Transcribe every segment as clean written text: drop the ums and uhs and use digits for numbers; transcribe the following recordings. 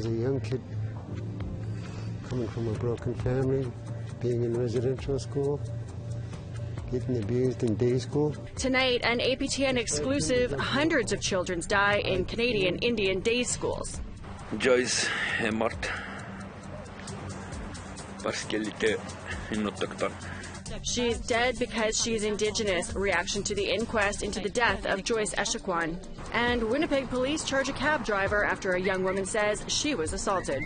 As a young kid, coming from a broken family, being in residential school, getting abused in day school. Tonight, an APTN exclusive, hundreds of children die in Canadian Indian day schools. Joyce est morte parce qu'elle était une autochtone. She's dead because she's Indigenous. Reaction to the inquest into the death of Joyce Echaquan. And Winnipeg police charge a cab driver after a young woman says she was assaulted.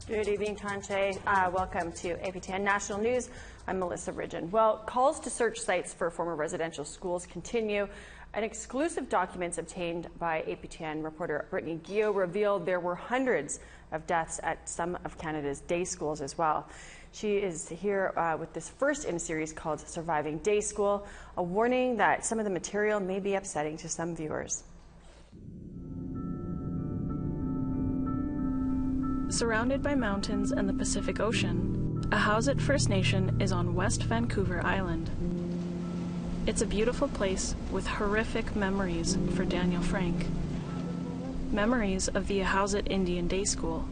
Good evening, Tanche. Welcome to APTN National News. I'm Melissa Ridgen. Well, calls to search sites for former residential schools continue. An exclusive documents obtained by APTN reporter Rodney Levi revealed there were hundreds of deaths at some of Canada's day schools as well. She is here with this first in a series called Surviving Day School, a warning that some of the material may be upsetting to some viewers. Surrounded by mountains and the Pacific Ocean, Ahousaht First Nation is on West Vancouver Island. It's a beautiful place with horrific memories for Daniel Frank. Memories of the Ahousaht Indian Day School.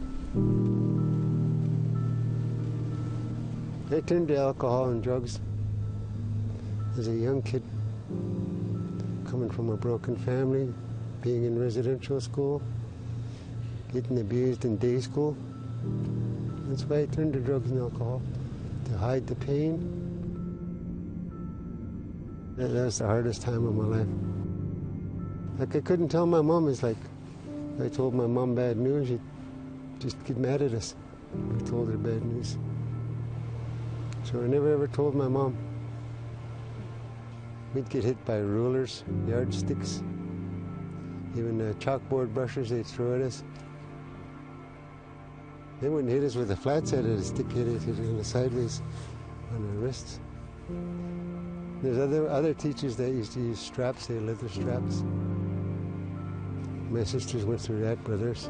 I turned to alcohol and drugs as a young kid, coming from a broken family, being in residential school, getting abused in day school. That's why I turned to drugs and alcohol, to hide the pain. That was the hardest time of my life. Like, I couldn't tell my mom. It's like, if I told my mom bad news, she'd just get mad at us. I told her bad news. So I never ever told my mom. We'd get hit by rulers, yardsticks, even chalkboard brushes they'd throw at us. They wouldn't hit us with a flat side of a stick, hit it on the sideways on our wrists. There's other teachers that used to use straps, they leather straps. My sisters went through that, brothers.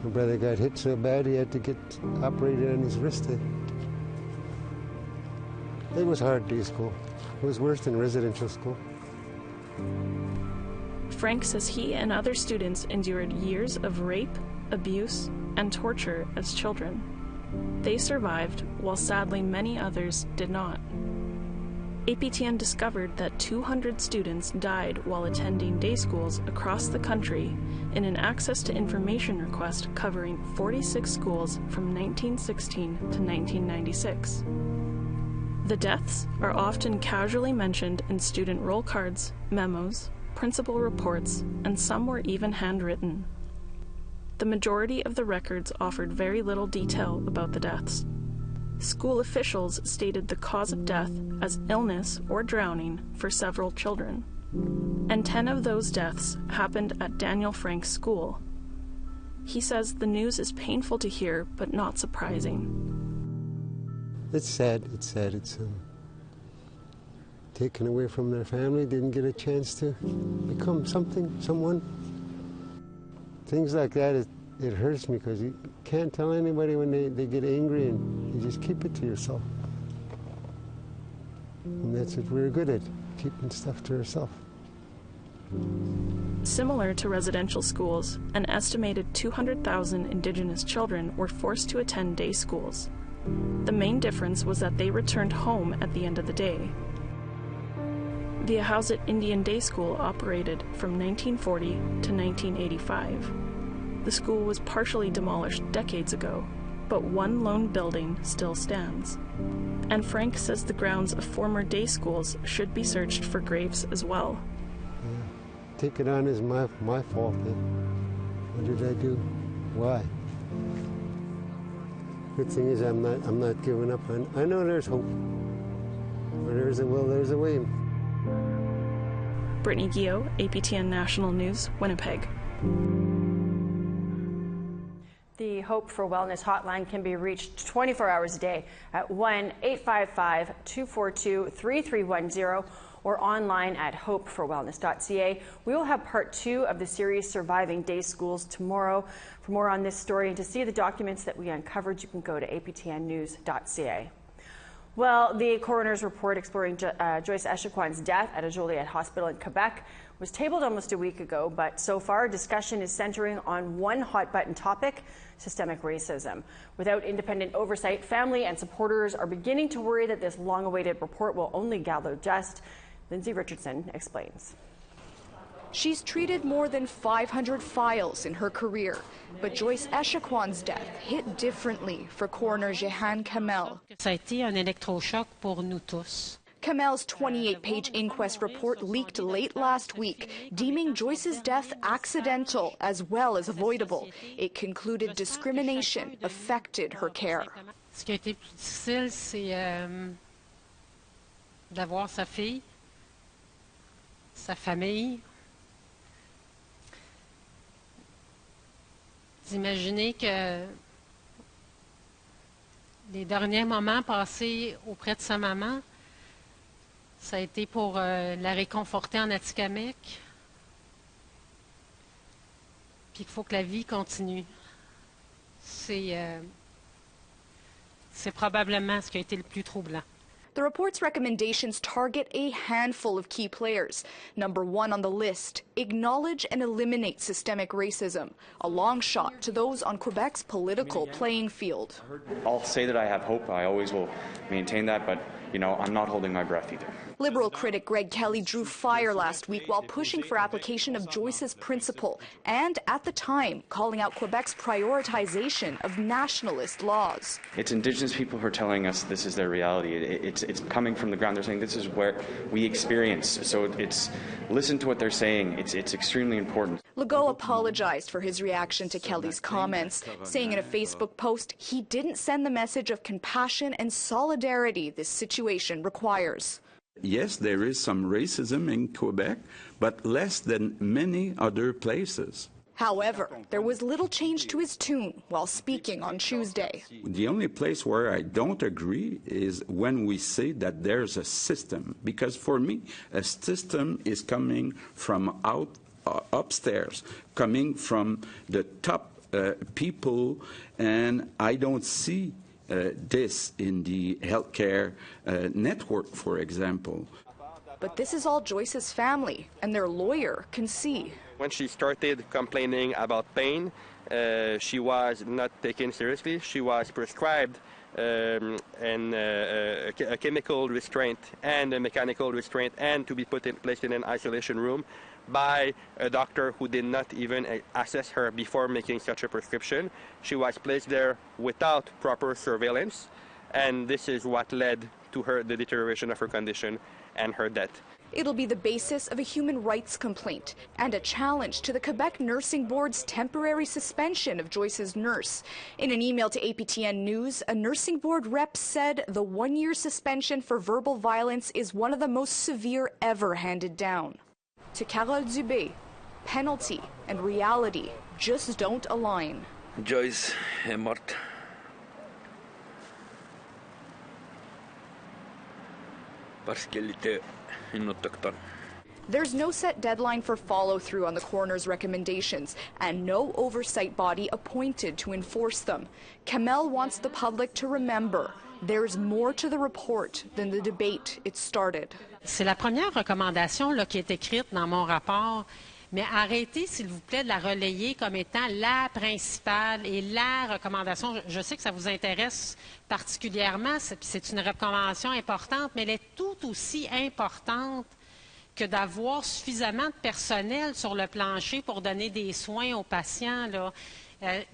My brother got hit so bad he had to get operated on his wrist. It was hard day school. It was worse than residential school. Frank says he and other students endured years of rape, abuse, and torture as children. They survived, while sadly many others did not. APTN discovered that 200 students died while attending day schools across the country in an access to information request covering 46 schools from 1916 to 1996. The deaths are often casually mentioned in student roll cards, memos, principal reports, and some were even handwritten. The majority of the records offered very little detail about the deaths. School officials stated the cause of death as illness or drowning for several children, and 10 of those deaths happened at Daniel Frank's school. He says the news is painful to hear, but not surprising. It's sad, it's taken away from their family, didn't get a chance to become something, someone. Things like that, it hurts me because you can't tell anybody when they get angry, and you just keep it to yourself. And that's what we're good at, keeping stuff to ourselves. Similar to residential schools, an estimated 200,000 Indigenous children were forced to attend day schools. The main difference was that they returned home at the end of the day. The Ahousaht Indian Day School operated from 1940 to 1985. The school was partially demolished decades ago, but one lone building still stands. And Frank says the grounds of former day schools should be searched for graves as well. Take it on as my fault. What did I do? Why? Good thing is I'm not giving up. I know there's hope. Where there's a will, there's a way. Brittany Gio, APTN National News, Winnipeg. The Hope for Wellness hotline can be reached 24 hours a day at 1-855-242-3310 or online at hopeforwellness.ca. We will have part 2 of the series Surviving Day Schools tomorrow. For more on this story and to see the documents that we uncovered, you can go to aptnnews.ca. Well, the coroner's report exploring Joyce Echaquan's death at a Joliet hospital in Quebec was tabled almost a week ago, but so far discussion is centering on one hot-button topic: systemic racism. Without independent oversight, family and supporters are beginning to worry that this long-awaited report will only gather dust. Lindsay Richardson explains. She's treated more than 500 files in her career, but Joyce Echaquan's death hit differently for coroner Jehan Kamel. Ça a été un électrochoc pour nous tous. Kamel's 28-page inquest report leaked late last week, deeming Joyce's death accidental as well as avoidable. It concluded discrimination affected her care. Ce qui a été plus difficile, c'est d'avoir sa fille, sa famille, d'imaginer que les derniers moments passés auprès de sa maman, ça a été pour la réconforter en Atikamekw, puis qu'il faut que la vie continue. C'est probablement ce qui a été le plus troublant. The report's recommendations target a handful of key players. Number one on the list, acknowledge and eliminate systemic racism, a long shot to those on Quebec's political playing field. I'll say that I have hope. I always will maintain that, but, you know, I'm not holding my breath either. Liberal critic Greg Kelly drew fire last week while pushing for application of Joyce's principle and, at the time, calling out Quebec's prioritization of nationalist laws. It's Indigenous people who are telling us this is their reality. It's coming from the ground. They're saying this is where we experience. So it's listen to what they're saying. It's extremely important. Legault apologized for his reaction to Kelly's comments, saying in a Facebook post he didn't send the message of compassion and solidarity this situation requires. Yes, there is some racism in Quebec, but less than many other places. However, there was little change to his tune while speaking on Tuesday. The only place where I don't agree is when we say that there's a system, because for me, a system is coming from upstairs, coming from the top people, and I don't see this in the healthcare network, for example. But this is all Joyce's family and their lawyer can see. When she started complaining about pain, she was not taken seriously. She was prescribed a chemical restraint and a mechanical restraint, and to be placed in an isolation room by a doctor who did not even assess her before making such a prescription. She was placed there without proper surveillance, and this is what led to the deterioration of her condition and her death. It'll be the basis of a human rights complaint and a challenge to the Quebec Nursing Board's temporary suspension of Joyce's nurse. In an email to APTN News, a nursing board rep said the one-year suspension for verbal violence is one of the most severe ever handed down. To Carole Dubé, penalty and reality just don't align. Joyce est morte. Parce qu'elle était une autochtone. There's no set deadline for follow-through on the coroner's recommendations and no oversight body appointed to enforce them. Kamel wants the public to remember there's more to the report than the debate it started. C'est la première recommandation là, qui est écrite dans mon rapport, mais arrêtez, s'il vous plaît, de la relayer comme étant la principale et la recommandation. Je sais que ça vous intéresse particulièrement, c'est une recommandation importante, mais elle est tout aussi importante que d'avoir suffisamment de personnel sur le plancher pour donner des soins aux patients. Là.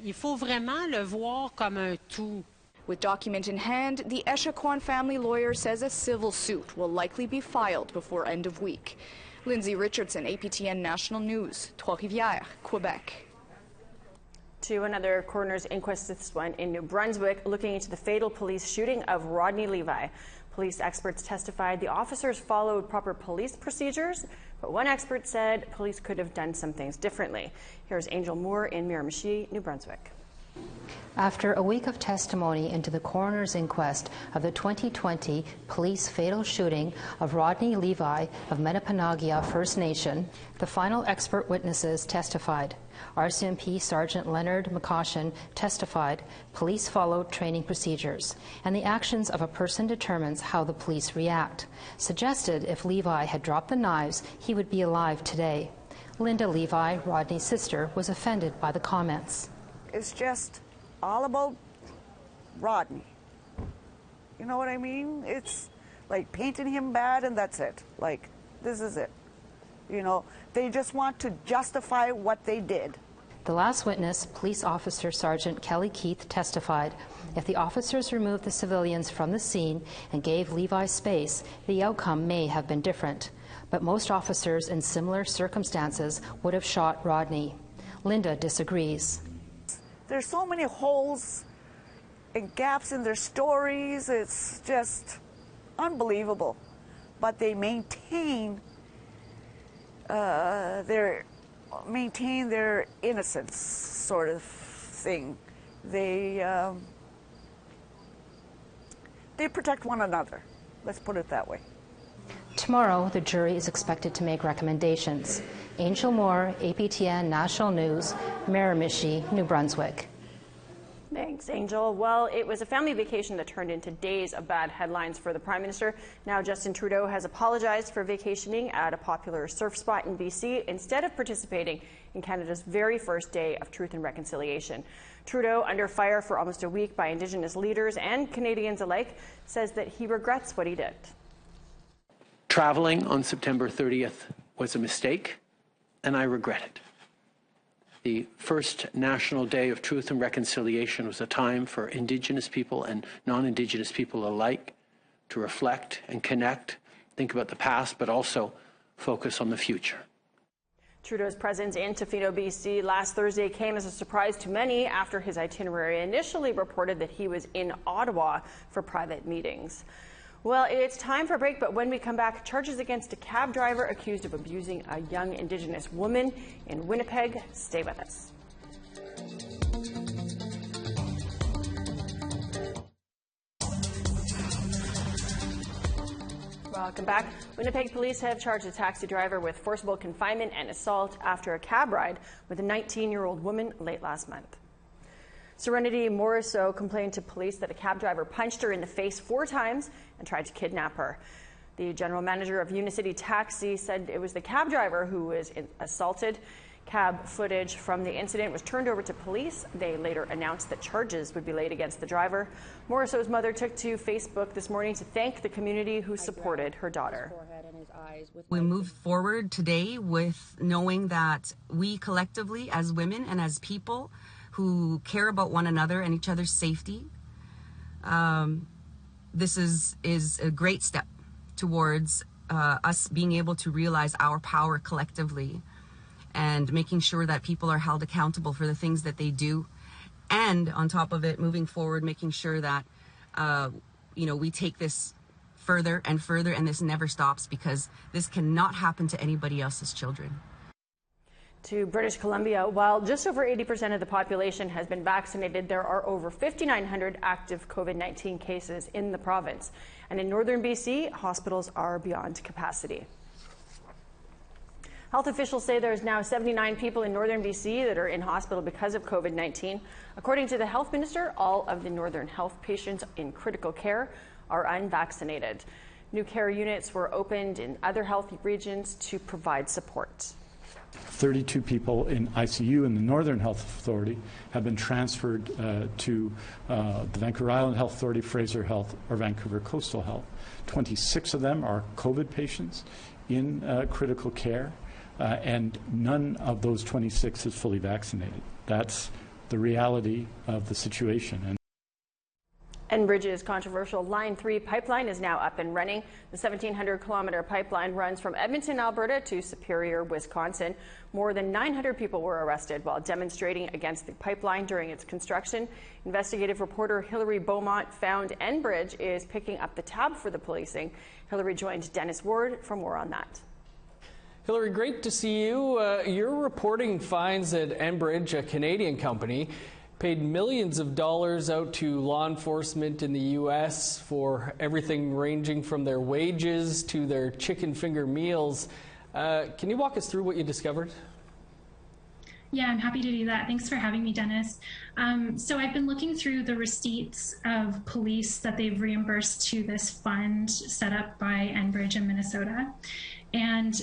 Il faut vraiment le voir comme un tout. With document in hand, the Echaquan family lawyer says a civil suit will likely be filed before end of week. Lindsay Richardson, APTN National News, Trois-Rivières, Quebec. To another coroner's inquest, this one in New Brunswick, looking into the fatal police shooting of Rodney Levi. Police experts testified the officers followed proper police procedures, but one expert said police could have done some things differently. Here's Angel Moore in Miramichi, New Brunswick. After a week of testimony into the coroner's inquest of the 2020 police fatal shooting of Rodney Levi of Metapanagia First Nation, the final expert witnesses testified. RCMP Sergeant Leonard McCaution testified police followed training procedures, and the actions of a person determines how the police react. Suggested if Levi had dropped the knives, he would be alive today. Linda Levi, Rodney's sister, was offended by the comments. It's just all about Rodney. You know what I mean? It's like painting him bad and that's it. Like, this is it. You know, they just want to justify what they did. The last witness, Police Officer Sergeant Kelly Keith, testified if the officers removed the civilians from the scene and gave Levi space, the outcome may have been different. But most officers in similar circumstances would have shot Rodney. Linda disagrees. There's so many holes and gaps in their stories. It's just unbelievable. But they maintain their innocence, sort of thing. They protect one another. Let's put it that way. Tomorrow, the jury is expected to make recommendations. Angel Moore, APTN National News, Miramichi, New Brunswick. Thanks, Angel. Well, it was a family vacation that turned into days of bad headlines for the Prime Minister. Now Justin Trudeau has apologized for vacationing at a popular surf spot in BC instead of participating in Canada's very first day of Truth and Reconciliation. Trudeau, under fire for almost a week by Indigenous leaders and Canadians alike, says that he regrets what he did. Traveling on September 30th was a mistake, and I regret it. The first National Day of Truth and Reconciliation was a time for Indigenous people and non-Indigenous people alike to reflect and connect, think about the past, but also focus on the future. Trudeau's presence in Tofino, BC last Thursday came as a surprise to many after his itinerary initially reported that he was in Ottawa for private meetings. Well, it's time for a break, but when we come back, charges against a cab driver accused of abusing a young Indigenous woman in Winnipeg. Stay with us. Welcome back. Winnipeg police have charged a taxi driver with forcible confinement and assault after a cab ride with a 19-year-old woman late last month. Serenity Morisseau complained to police that a cab driver punched her in the face 4 times and tried to kidnap her. The general manager of Unicity Taxi said it was the cab driver who was assaulted. Cab footage from the incident was turned over to police. They later announced that charges would be laid against the driver. Morisseau's mother took to Facebook this morning to thank the community who supported her daughter. We move forward today with knowing that we collectively, as women and as people who care about one another and each other's safety, this is a great step towards us being able to realize our power collectively and making sure that people are held accountable for the things that they do. And on top of it, moving forward, making sure that, we take this further and further, and this never stops, because this cannot happen to anybody else's children. To British Columbia, while just over 80% of the population has been vaccinated, there are over 5,900 active COVID-19 cases in the province. And in northern BC, hospitals are beyond capacity. Health officials say there's now 79 people in northern BC that are in hospital because of COVID-19. According to the health minister, all of the northern health patients in critical care are unvaccinated. New care units were opened in other health regions to provide support. 32 people in ICU in the Northern Health Authority have been transferred to the Vancouver Island Health Authority, Fraser Health, or Vancouver Coastal Health. 26 of them are COVID patients in critical care, and none of those 26 is fully vaccinated. That's the reality of the situation. Enbridge's controversial Line 3 pipeline is now up and running. The 1,700-kilometer pipeline runs from Edmonton, Alberta to Superior, Wisconsin. More than 900 people were arrested while demonstrating against the pipeline during its construction. Investigative reporter Hilary Beaumont found Enbridge is picking up the tab for the policing. Hilary joined Dennis Ward for more on that. Hilary, great to see you. Your reporting finds that Enbridge, a Canadian company, paid millions of dollars out to law enforcement in the U.S. for everything ranging from their wages to their chicken finger meals. Can you walk us through what you discovered? Yeah, I'm happy to do that. Thanks for having me, Dennis. So I've been looking through the receipts of police that they've reimbursed to this fund set up by Enbridge in Minnesota. And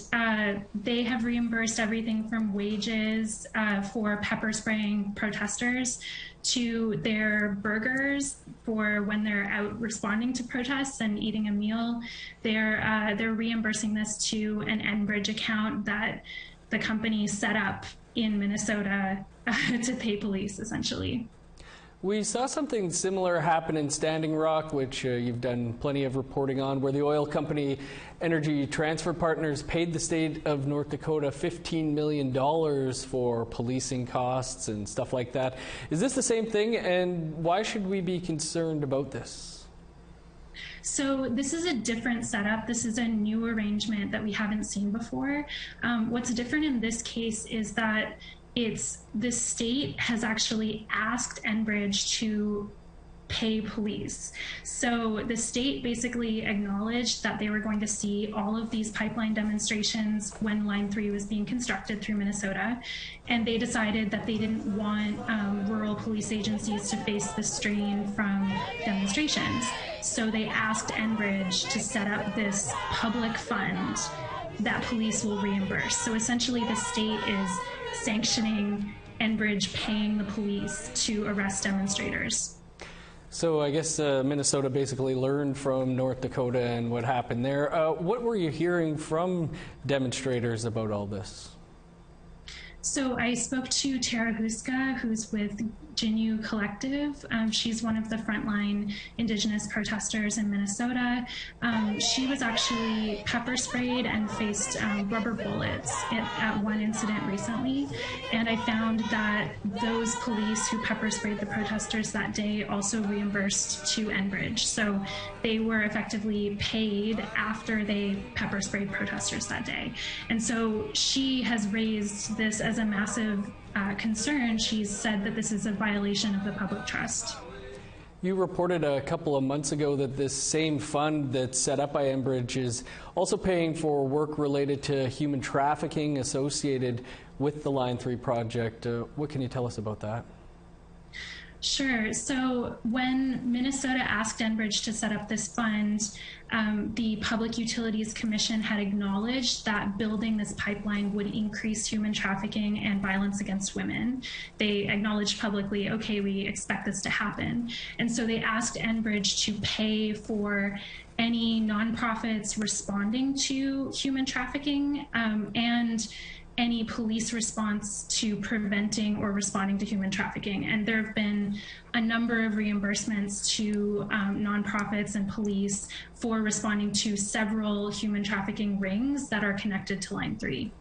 they have reimbursed everything from wages for pepper spraying protesters to their burgers for when they're out responding to protests and eating a meal. They're reimbursing this to an Enbridge account that the company set up in Minnesota to pay police, essentially. We saw something similar happen in Standing Rock, which you've done plenty of reporting on, where the oil company Energy Transfer Partners paid the state of North Dakota $15 million for policing costs and stuff like that. Is this the same thing, and why should we be concerned about this? So this is a different setup. This is a new arrangement that we haven't seen before. What's different in this case is that the state has actually asked Enbridge to pay police. So the state basically acknowledged that they were going to see all of these pipeline demonstrations when Line 3 was being constructed through Minnesota, and they decided that they didn't want rural police agencies to face the strain from demonstrations. So they asked Enbridge to set up this public fund that police will reimburse. So essentially the state is sanctioning Enbridge paying the police to arrest demonstrators. So I guess Minnesota basically learned from North Dakota and what happened there. What were you hearing from demonstrators about all this? So I spoke to Tara Huska, who's with Ginu Collective. She's one of the frontline Indigenous protesters in Minnesota. She was actually pepper sprayed and faced rubber bullets at one incident recently. And I found that those police who pepper sprayed the protesters that day also reimbursed to Enbridge. So they were effectively paid after they pepper sprayed protesters that day. And so she has raised this as a massive concern. She's said that this is a violation of the public trust. You reported a couple of months ago that this same fund that's set up by Enbridge is also paying for work related to human trafficking associated with the Line 3 project. What can you tell us about that? Sure. So when Minnesota asked Enbridge to set up this fund, the Public Utilities Commission had acknowledged that building this pipeline would increase human trafficking and violence against women. They acknowledged publicly, okay, we expect this to happen. And so they asked Enbridge to pay for any nonprofits responding to human trafficking and any police response to preventing or responding to human trafficking. And there have been a number of reimbursements to nonprofits and police for responding to several human trafficking rings that are connected to Line 3.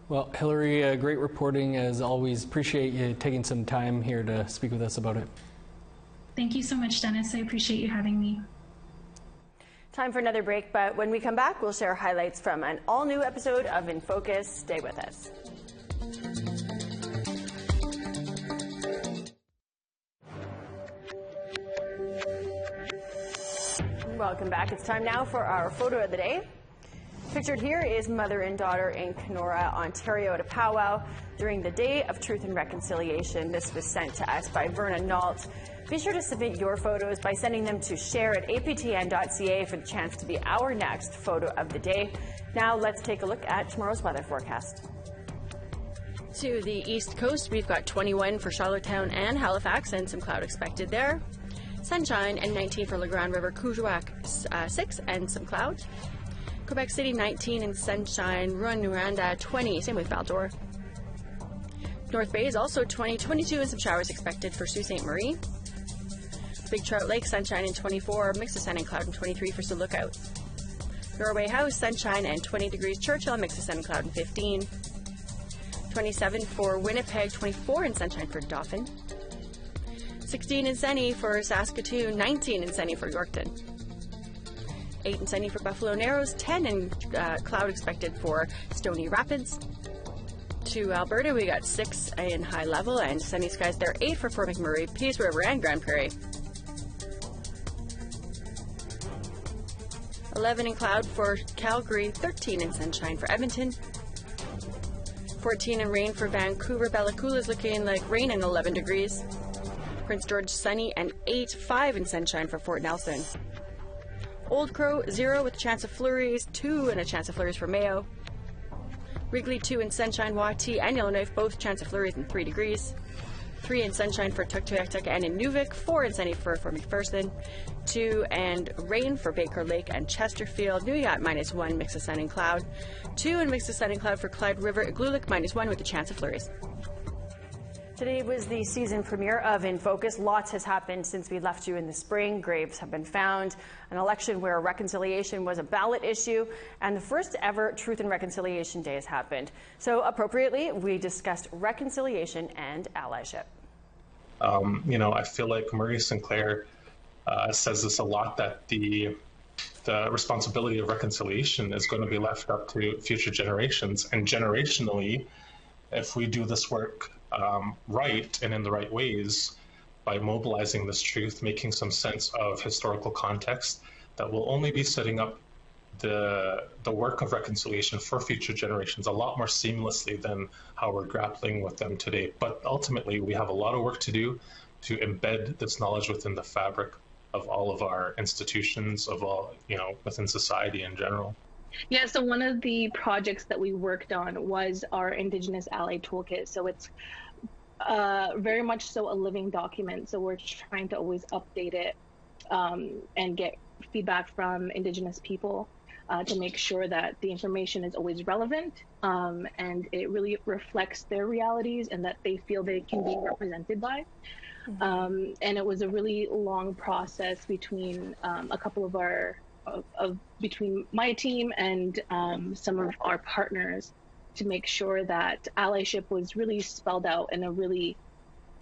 Well, Hillary, great reporting as always. Appreciate you taking some time here to speak with us about it. Thank you so much, Dennis. I appreciate you having me. Time for another break, but when we come back, we'll share highlights from an all-new episode of In Focus. Stay with us. Welcome back. It's time now for our photo of the day. Pictured here is mother and daughter in Kenora, Ontario at a powwow during the Day of Truth and Reconciliation. This was sent to us by Verna Nault. Be sure to submit your photos by sending them to share@aptn.ca for the chance to be our next photo of the day. Now let's take a look at tomorrow's weather forecast. To the east coast, we've got 21 for Charlottetown and Halifax and some cloud expected there. Sunshine and 19 for La Grande River, Kuujjuaq 6 and some clouds. Quebec City 19 and sunshine, Rouyn-Noranda 20, same with Val-d'Or. North Bay is also 20, 22 and some showers expected for Sault Ste. Marie. Big Trout Lake, sunshine and 24, mix of sun and cloud and 23 for Sioux Lookout. Norway House, sunshine and 20 degrees. Churchill, mix of sun and cloud and 15. 27 for Winnipeg, 24 and sunshine for Dauphin. 16 and sunny for Saskatoon, 19 and sunny for Yorkton. 8 and sunny for Buffalo Narrows, 10 and cloud expected for Stony Rapids. To Alberta, we got 6 in High Level and sunny skies there, 8 for Fort McMurray, Peace River, and Grand Prairie. 11 in cloud for Calgary, 13 in sunshine for Edmonton. 14 in rain for Vancouver. Bella Coola is looking like rain and 11 degrees. Prince George sunny and 5 in sunshine for Fort Nelson. Old Crow 0 with a chance of flurries, 2 and a chance of flurries for Mayo. Wrigley 2 in sunshine, Waukegan and Yellowknife both chance of flurries and 3 degrees. 3 in sunshine for Tuktoyaktuk and Inuvik, 4 in sunny for McPherson, 2 and rain for Baker Lake and Chesterfield. Nuyat -1, mix of sun and cloud. 2 and mix of sun and cloud for Clyde River, Igloolik -1 with a chance of flurries. Today was the season premiere of In Focus. Lots has happened since we left you in the spring. Graves have been found, an election where reconciliation was a ballot issue, and the first ever Truth and Reconciliation Day has happened. So appropriately, we discussed reconciliation and allyship. I feel like Murray Sinclair says this a lot, that the responsibility of reconciliation is going to be left up to future generations. And generationally, if we do this work right and in the right ways, by mobilizing this truth, making some sense of historical context, that will only be setting up the work of reconciliation for future generations a lot more seamlessly than how we're grappling with them today. But ultimately, we have a lot of work to do to embed this knowledge within the fabric of all of our institutions, of all, within society in general. Yeah, so one of the projects that we worked on was our Indigenous Ally Toolkit. So it's very much so a living document. So we're trying to always update it and get feedback from Indigenous people to make sure that the information is always relevant and it really reflects their realities and that they feel they can be represented by. And it was a really long process between a couple of our between my team and some of our partners to make sure that allyship was really spelled out in a really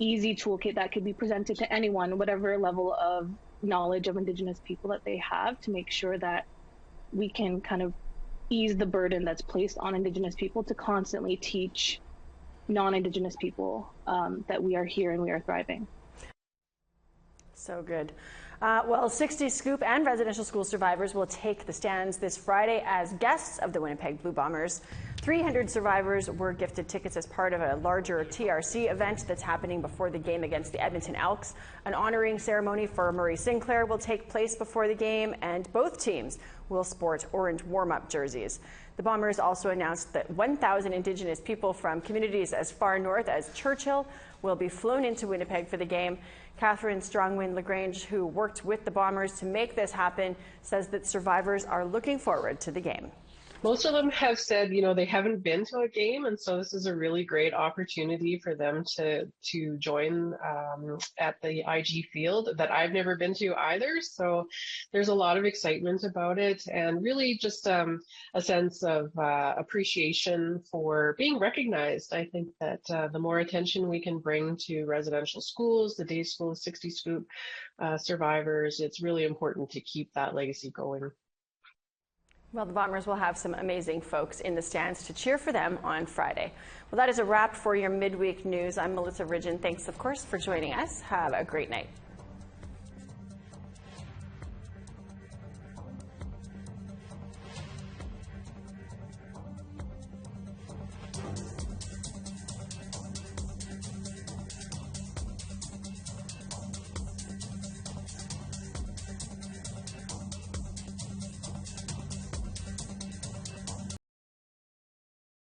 easy toolkit that could be presented to anyone, whatever level of knowledge of Indigenous people that they have, to make sure that we can kind of ease the burden that's placed on Indigenous people to constantly teach non-Indigenous people that we are here and we are thriving. So good. Well, 60 Scoop and residential school survivors will take the stands this Friday as guests of the Winnipeg Blue Bombers. 300 survivors were gifted tickets as part of a larger TRC event that's happening before the game against the Edmonton Elks. An honoring ceremony for Murray Sinclair will take place before the game, and both teams will sport orange warm-up jerseys. The Bombers also announced that 1,000 Indigenous people from communities as far north as Churchill will be flown into Winnipeg for the game. Catherine Strongwind-Lagrange, who worked with the Bombers to make this happen, says that survivors are looking forward to the game. Most of them have said, they haven't been to a game, and so this is a really great opportunity for them to join at the IG field that I've never been to either. So there's a lot of excitement about it, and really just a sense of appreciation for being recognized. I think that the more attention we can bring to residential schools, the day school, 60 Scoop survivors, it's really important to keep that legacy going. Well, the Bombers will have some amazing folks in the stands to cheer for them on Friday. Well, that is a wrap for your midweek news. I'm Melissa Ridgen. Thanks, of course, for joining us. Have a great night.